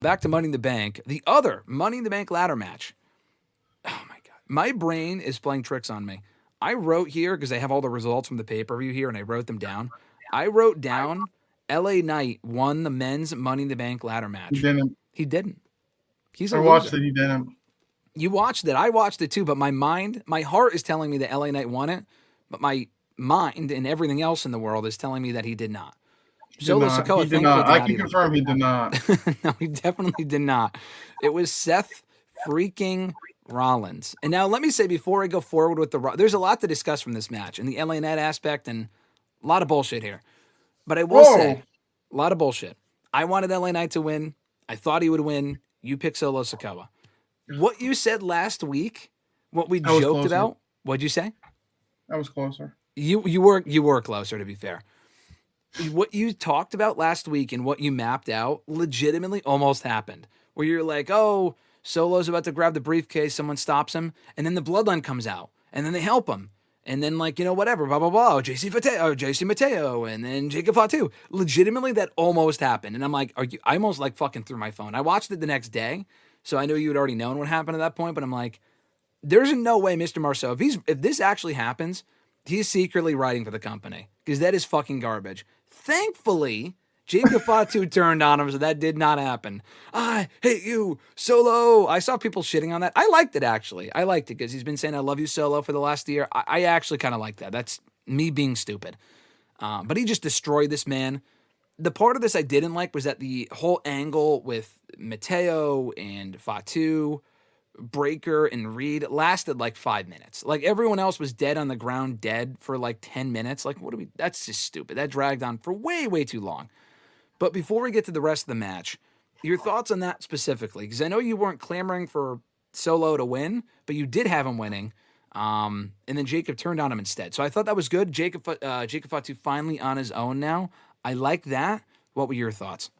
Back to Money in the Bank, the other Money in the Bank ladder match. Oh my God. My brain is playing tricks on me. I wrote here, because I have all the results from the pay-per-view here, and I wrote them down. I wrote down LA Knight won the men's Money in the Bank ladder match. He didn't. He didn't. He's a I loser. watched it. He didn't. You watched it. I watched it too, but my heart is telling me that LA Knight won it, but my mind and everything else in the world is telling me that he did not. Solo Sikoa, he did not. I can confirm he did not. No, he definitely did not. It was Seth freaking Rollins. And now let me say, before I go forward with there's a lot to discuss from this match and the LA Knight aspect and a lot of bullshit here. But I will say, a lot of bullshit. I wanted LA Knight to win. I thought he would win. You picked Solo Sikoa. What you said last week, what we joked about, what'd you say? I was closer. You were closer, to be fair. What you talked about last week and what you mapped out legitimately almost happened. Where you're like, oh, Solo's about to grab the briefcase, someone stops him, and then the bloodline comes out, and then they help him. And then, like, whatever, blah, blah, blah, JC Mateo, and then Jacob Fatu. Legitimately, that almost happened. And I'm like, I almost, like, fucking threw my phone. I watched it the next day, so I knew you had already known what happened at that point, but I'm like, there's no way Mr. Marceau, if this actually happens, he's secretly writing for the company, because that is fucking garbage. Thankfully, Jacob Fatu turned on him, so that did not happen. I hate you, Solo. I saw people shitting on that. I liked it, actually. I liked it because he's been saying I love you, Solo, for the last year. I actually kind of like that. That's me being stupid. But he just destroyed this man. The part of this I didn't like was that the whole angle with Mateo and Fatu, Breaker and Reed lasted like 5 minutes. Like everyone else was dead on the ground, dead for like 10 minutes. Like, that's just stupid. That dragged on for way, way too long. But before we get to the rest of the match, your thoughts on that specifically? Because I know you weren't clamoring for Solo to win, but you did have him winning. And then Jacob turned on him instead. So I thought that was good. Jacob Fatu finally on his own now. I like that. What were your thoughts?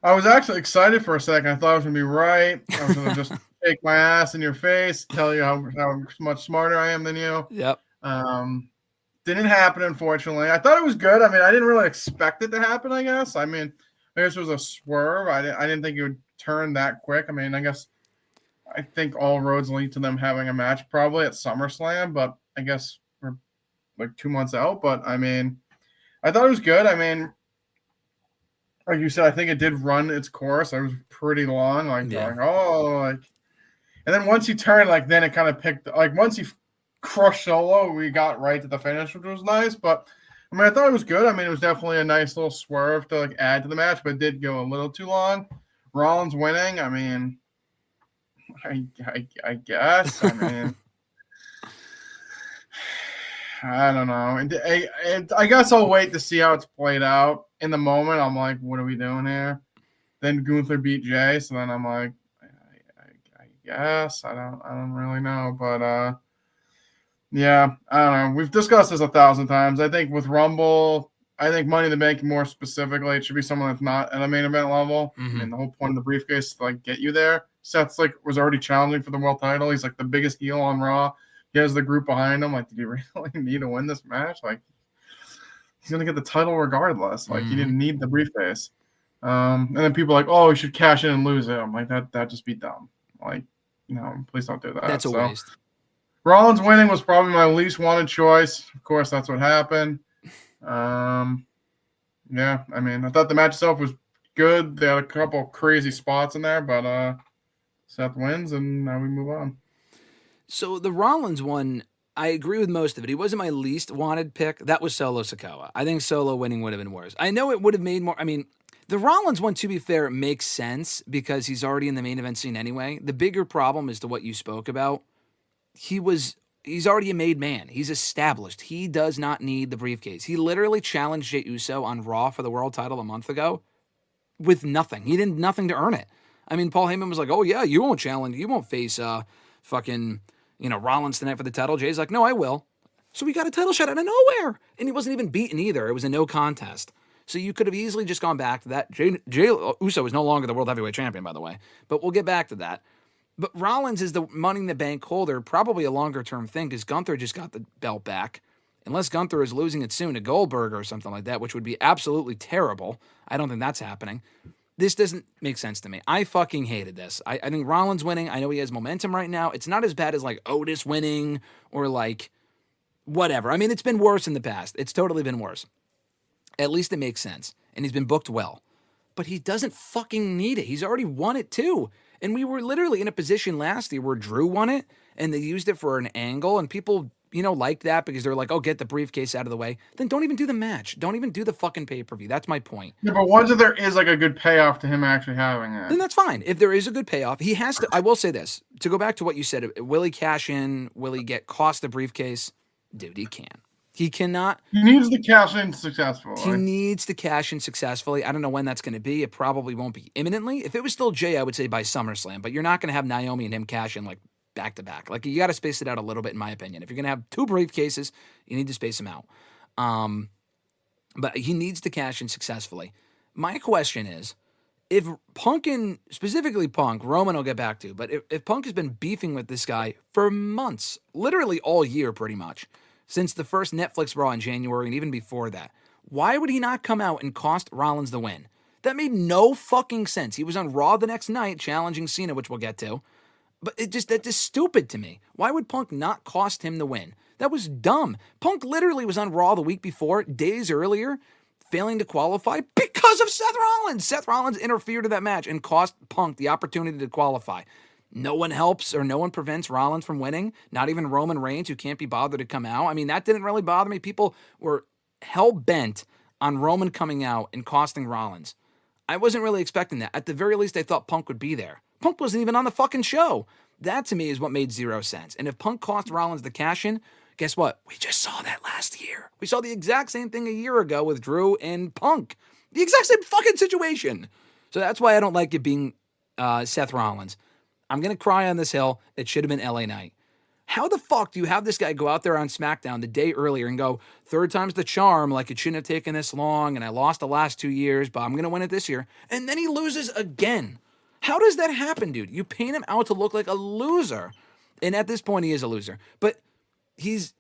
I was actually excited for a second. I thought I was going to be right. I was going to just take my ass in your face, tell you how much smarter I am than you. Yep. Didn't happen, unfortunately. I thought it was good. I mean, I didn't really expect it to happen, I guess. I mean, I guess it was a swerve. I didn't think it would turn that quick. I mean, I think all roads lead to them having a match probably at SummerSlam, but I guess we're like 2 months out. But, I mean, I thought it was good. I mean, like you said, I think it did run its course. It was pretty long, and then once you turn, like, then it kind of picked, like, once you crushed Solo, we got right to the finish, which was nice. But I mean, I thought it was good. I mean, it was definitely a nice little swerve to like add to the match, but it did go a little too long. Rollins winning. I mean, I guess. I mean, I don't know. I guess I'll wait to see how it's played out. In the moment, I'm like, what are we doing here? Then Gunther beat Jay, so then I'm like, I guess I don't really know, but yeah, I don't know. We've discussed this 1,000 times. I think with Rumble, I think Money in the Bank more specifically, it should be someone that's not at a main event level. Mm-hmm. I mean, the whole point of the briefcase is to like get you there. Seth's like was already challenging for the world title. He's like the biggest heel on Raw. He has the group behind him. Like, did you really need to win this match? Like, he's gonna get the title regardless. Like, he didn't need the briefcase. And then people are like, oh, he should cash in and lose it. I'm like, that just be dumb. Like, no, please don't do that. That's a waste. Rollins winning was probably my least wanted choice. Of course, that's what happened. Yeah, I mean, I thought the match itself was good. They had a couple crazy spots in there, but Seth wins, and now we move on. So the Rollins one, I agree with most of it. He wasn't my least wanted pick. That was Solo Sikoa. I think Solo winning would have been worse. I know it would have made more. I mean, the Rollins one, to be fair, makes sense because he's already in the main event scene anyway. The bigger problem is to what you spoke about. He's already a made man. He's established. He does not need the briefcase. He literally challenged Jey Uso on Raw for the world title a month ago with nothing. He did nothing to earn it. I mean, Paul Heyman was like, oh yeah, you won't challenge. You won't face fucking, Rollins tonight for the title. Jay's like, no, I will. So we got a title shot out of nowhere. And he wasn't even beaten either. It was a no contest. So you could have easily just gone back to that. Jey Uso is no longer the world heavyweight champion, by the way. But we'll get back to that. But Rollins is the Money in the Bank holder, probably a longer-term thing because Gunther just got the belt back. Unless Gunther is losing it soon to Goldberg or something like that, which would be absolutely terrible. I don't think that's happening. This doesn't make sense to me. I fucking hated this. I think Rollins winning, I know he has momentum right now. It's not as bad as like Otis winning or like whatever. I mean, it's been worse in the past. It's totally been worse. At least it makes sense. And he's been booked well. But he doesn't fucking need it. He's already won it too. And we were literally in a position last year where Drew won it and they used it for an angle and people, liked that because they're like, oh, get the briefcase out of the way. Then don't even do the match. Don't even do the fucking pay-per-view. That's my point. Yeah, but once there is like a good payoff to him actually having it, then that's fine. If there is a good payoff, he has to. I will say this, to go back to what you said, will he cash in? Will he cost the briefcase? Dude, he can. He cannot. He needs to cash in successfully. He needs to cash in successfully. I don't know when that's going to be. It probably won't be imminently. If it was still Jay, I would say by SummerSlam. But you're not going to have Naomi and him cash in like back to back. Like you got to space it out a little bit, in my opinion. If you're going to have two briefcases, you need to space them out. But he needs to cash in successfully. My question is, if Punk and specifically Punk, Roman will get back to, but if Punk has been beefing with this guy for months, literally all year pretty much, since the first Netflix Raw in January and even before that, why would he not come out and cost Rollins the win? That made no fucking sense. He was on Raw the next night challenging Cena, which we'll get to. But that's just stupid to me. Why would Punk not cost him the win? That was dumb. Punk literally was on Raw the week before, days earlier, failing to qualify because of Seth Rollins. Seth Rollins interfered in that match and cost Punk the opportunity to qualify. No one helps or no one prevents Rollins from winning, not even Roman Reigns, who can't be bothered to come out. I mean, that didn't really bother me. People were hell-bent on Roman coming out and costing Rollins. I wasn't really expecting that. At the very least, I thought Punk would be there. Punk wasn't even on the fucking show. That, to me, is what made zero sense. And if Punk cost Rollins the cash-in, guess what? We just saw that last year. We saw the exact same thing a year ago with Drew and Punk. The exact same fucking situation. So that's why I don't like it being Seth Rollins. I'm going to cry on this hill. It should have been LA Knight. How the fuck do you have this guy go out there on SmackDown the day earlier and go, third time's the charm, like it shouldn't have taken this long, and I lost the last 2 years, but I'm going to win it this year. And then he loses again. How does that happen, dude? You paint him out to look like a loser. And at this point, he is a loser. But he's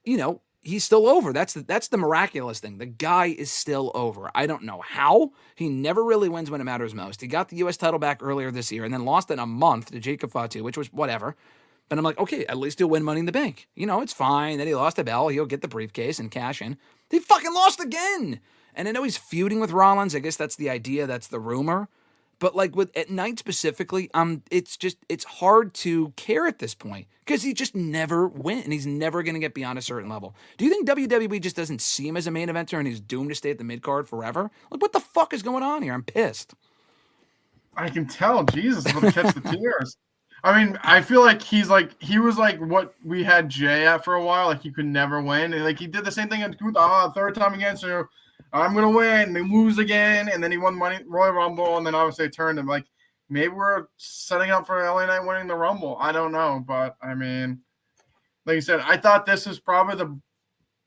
still over. That's the miraculous thing. The guy is still over. I don't know how. He never really wins when it matters most. He got the U.S. title back earlier this year and then lost in a month to Jacob Fatu, which was whatever. But I'm like, okay, at least he'll win Money in the Bank. It's fine. Then he lost a bell. He'll get the briefcase and cash in. He fucking lost again. And I know he's feuding with Rollins. I guess that's the idea. That's the rumor. But like at Night specifically, it's hard to care at this point because he just never wins and he's never going to get beyond a certain level. Do you think WWE just doesn't see him as a main eventer and he's doomed to stay at the mid card forever? Like, what the fuck is going on here? I'm pissed. I can tell. Jesus, I'm gonna catch the tears. I mean, I feel like he was like what we had Jay at for a while. Like he could never win, and like he did the same thing at third time against her. I'm gonna win, then lose again, and then he won Royal Rumble, and then obviously it turned him. Like maybe we're setting up for LA Knight winning the Rumble. I don't know, but I mean, like you said, I thought this was probably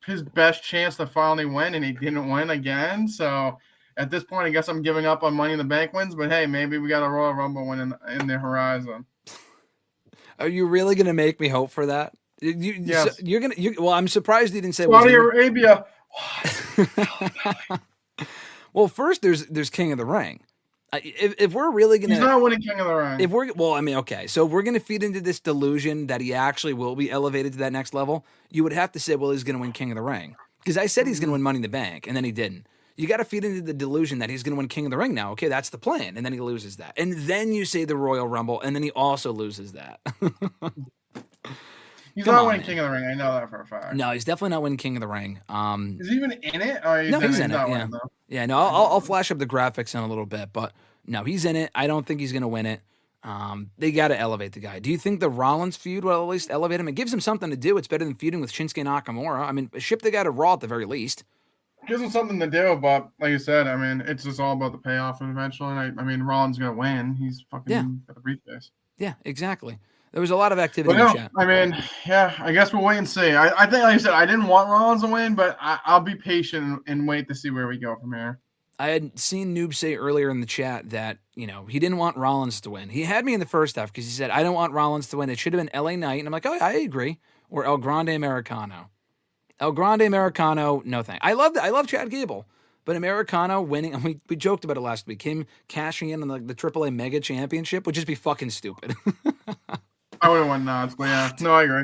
his best chance to finally win, and he didn't win again. So at this point, I guess I'm giving up on Money in the Bank wins. But hey, maybe we got a Royal Rumble win in the horizon. Are you really gonna make me hope for that? Yes. So well, I'm surprised you didn't say Saudi Arabia. Well, first there's King of the Ring. If we're really gonna, he's not winning King of the Ring. Okay. So if we're gonna feed into this delusion that he actually will be elevated to that next level, you would have to say, well, he's gonna win King of the Ring because I said he's gonna win Money in the Bank, and then he didn't. You got to feed into the delusion that he's going to win King of the Ring now. Okay, that's the plan, and then he loses that, and then you say the Royal Rumble, and then he also loses that. He's not winning King of the Ring. I know that for a fact. No, he's definitely not winning King of the Ring. Is he even in it? Or no, he's in it. Yeah. No, I'll flash up the graphics in a little bit, but no, he's in it. I don't think he's going to win it. They got to elevate the guy. Do you think the Rollins feud will at least elevate him? It gives him something to do. It's better than feuding with Shinsuke Nakamura. I mean, ship the guy to Raw at the very least. Gives him something to do, but like you said, I mean, it's just all about the payoff eventually. And I mean, Rollins gonna win. He's fucking got the briefcase. Yeah, exactly. There was a lot of activity in the chat. I mean, yeah, I guess we'll wait and see. I think, like I said, I didn't want Rollins to win, but I'll be patient and wait to see where we go from here. I had seen Noob say earlier in the chat that, he didn't want Rollins to win. He had me in the first half because he said, I don't want Rollins to win. It should have been LA Knight. And I'm like, oh, I agree. Or El Grande Americano. El Grande Americano, no thanks. I love Chad Gable. But Americano winning, and we joked about it last week, him cashing in on the AAA Mega Championship would just be fucking stupid. I would have won nods, but yeah. No, I agree.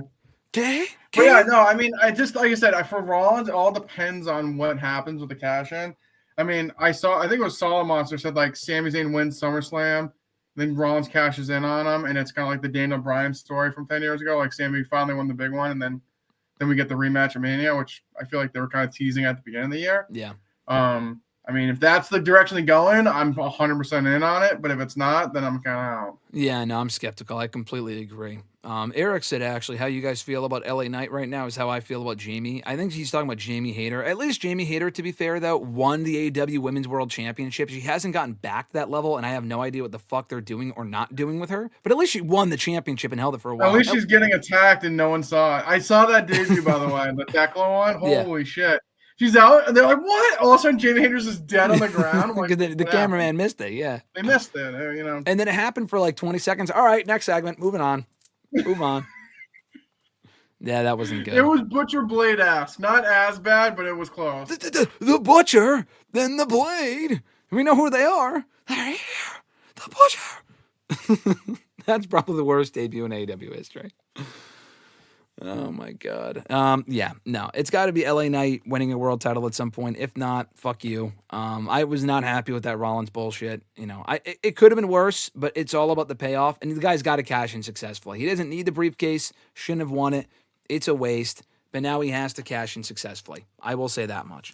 Okay. But yeah, no, I mean, I just, like I said, for Rollins, it all depends on what happens with the cash in. I mean, I think it was Solid Monster said, like, Sami Zayn wins SummerSlam, then Rollins cashes in on him, and it's kind of like the Daniel Bryan story from 10 years ago. Like, Sami finally won the big one, and then we get the rematch of Mania, which I feel like they were kind of teasing at the beginning of the year. Yeah. I mean, if that's the direction they're going, I'm 100% in on it. But if it's not, then I'm kind of out. Yeah, no, I'm skeptical. I completely agree. Eric said, actually, how you guys feel about LA Knight right now is how I feel about Jamie. I think he's talking about Jamie Hayter. At least Jamie Hayter, to be fair, though, won the AEW Women's World Championship. She hasn't gotten back to that level, and I have no idea what the fuck they're doing or not doing with her. But at least she won the championship and held it for a while. At least she's getting attacked and no one saw it. I saw that debut, by the way, the Tekla one. Holy shit. She's out, and they're like, what? All of a sudden, Jamie Hayter's just dead on the ground. Like, the cameraman missed it, yeah. They missed it, you know. And then it happened for like 20 seconds. All right, next segment. Moving on. Move on. Yeah, that wasn't good. It was Butcher Blade-esque. Not as bad, but it was close. The Butcher, then the Blade. We know who they are. They're here. The Butcher. That's probably the worst debut in AEW history. Oh my God. Yeah, no, it's got to be LA Knight winning a world title at some point. If not, fuck you. I was not happy with that Rollins bullshit. You know, it could have been worse, but it's all about the payoff. And the guy's got to cash in successfully. He doesn't need the briefcase. Shouldn't have won it. It's a waste. But now he has to cash in successfully. I will say that much.